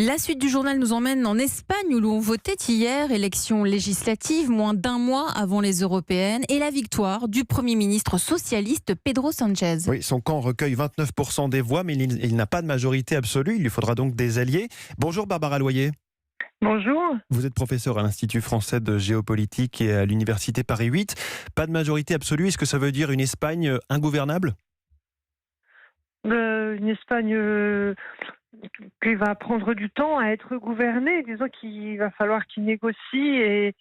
La suite du journal nous emmène en Espagne où l'on votait hier, élection législative, moins d'un mois avant les européennes, et la victoire du Premier ministre socialiste Pedro Sánchez. Oui, son camp recueille 29% des voix, mais il n'a pas de majorité absolue. Il lui faudra donc des alliés. Bonjour Barbara Loyer. Bonjour. Vous êtes professeur à l'Institut français de géopolitique et à l'Université Paris 8. Pas de majorité absolue, est-ce que ça veut dire une Espagne ingouvernable ? Une Espagne qui va prendre du temps à être gouvernée. Disons qu'il va falloir qu'il négocie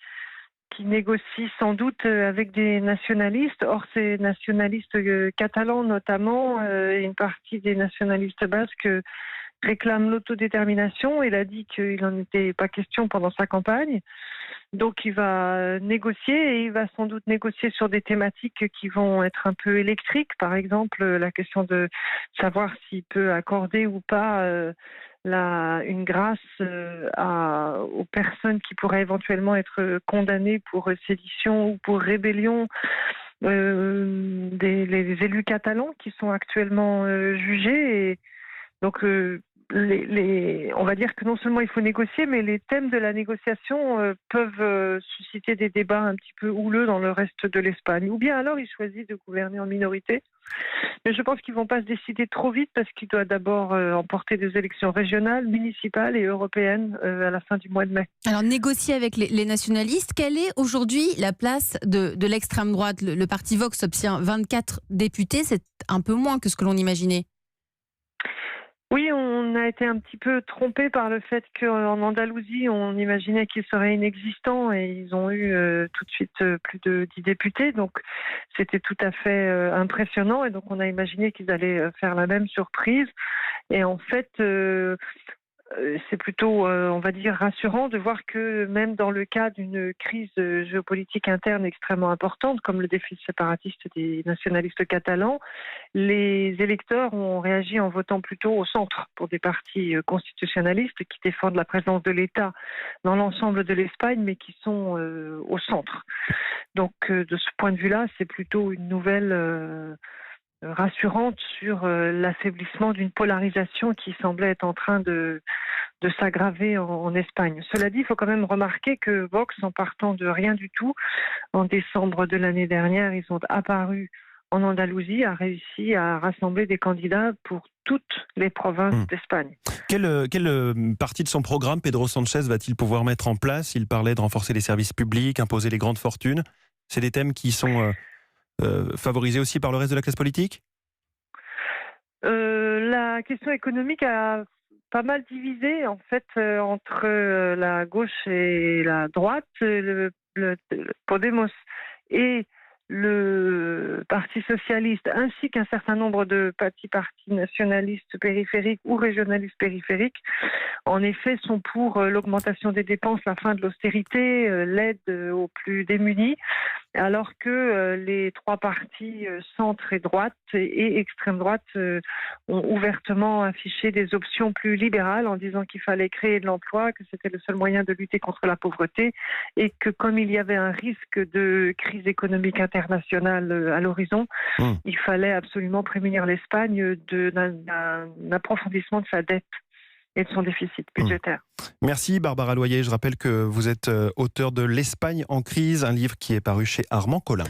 sans doute avec des nationalistes. Or, ces nationalistes catalans notamment, et une partie des nationalistes basques réclament l'autodétermination. Il a dit qu'il n'en était pas question pendant sa campagne. Donc il va négocier et il va sans doute négocier sur des thématiques qui vont être un peu électriques. Par exemple, la question de savoir s'il peut accorder ou pas une grâce aux personnes qui pourraient éventuellement être condamnées pour sédition ou pour rébellion. Les élus catalans qui sont actuellement jugés. Et donc on va dire que non seulement il faut négocier, mais les thèmes de la négociation peuvent susciter des débats un petit peu houleux dans le reste de l'Espagne. Ou bien alors ils choisissent de gouverner en minorité. Mais je pense qu'ils ne vont pas se décider trop vite parce qu'il doit d'abord emporter des élections régionales, municipales et européennes à la fin du mois de mai. Alors négocier avec les nationalistes, quelle est aujourd'hui la place de l'extrême droite ? Le parti Vox obtient 24 députés, c'est un peu moins que ce que l'on imaginait. Oui, on a été un petit peu trompé par le fait qu'en Andalousie, on imaginait qu'ils seraient inexistants et ils ont eu tout de suite plus de 10 députés. Donc, c'était tout à fait impressionnant et donc on a imaginé qu'ils allaient faire la même surprise. Et en fait, c'est plutôt, on va dire, rassurant de voir que même dans le cas d'une crise géopolitique interne extrêmement importante, comme le défi séparatiste des nationalistes catalans, les électeurs ont réagi en votant plutôt au centre pour des partis constitutionnalistes qui défendent la présence de l'État dans l'ensemble de l'Espagne, mais qui sont au centre. Donc, de ce point de vue-là, c'est plutôt une nouvelle rassurante sur l'affaiblissement d'une polarisation qui semblait être en train de s'aggraver en Espagne. Cela dit, il faut quand même remarquer que Vox, en partant de rien du tout, en décembre de l'année dernière, ils sont apparus en Andalousie, a réussi à rassembler des candidats pour toutes les provinces d'Espagne. Quelle partie de son programme Pedro Sánchez va-t-il pouvoir mettre en place ? Il parlait de renforcer les services publics, imposer les grandes fortunes. C'est des thèmes qui sont favorisés aussi par le reste de la classe politique ? La question économique a pas mal divisé en fait entre la gauche et la droite, le Podemos et le Parti socialiste, ainsi qu'un certain nombre de partis nationalistes périphériques ou régionalistes périphériques, en effet, sont pour l'augmentation des dépenses, la fin de l'austérité, l'aide aux plus démunis, alors que les trois partis centre et droite et extrême droite ont ouvertement affiché des options plus libérales en disant qu'il fallait créer de l'emploi, que c'était le seul moyen de lutter contre la pauvreté et que comme il y avait un risque de crise économique internationale à l'horizon, il fallait absolument prémunir l'Espagne d'un approfondissement de sa dette et de son déficit budgétaire. Merci Barbara Loyer. Je rappelle que vous êtes auteure de L'Espagne en crise, un livre qui est paru chez Armand Collin.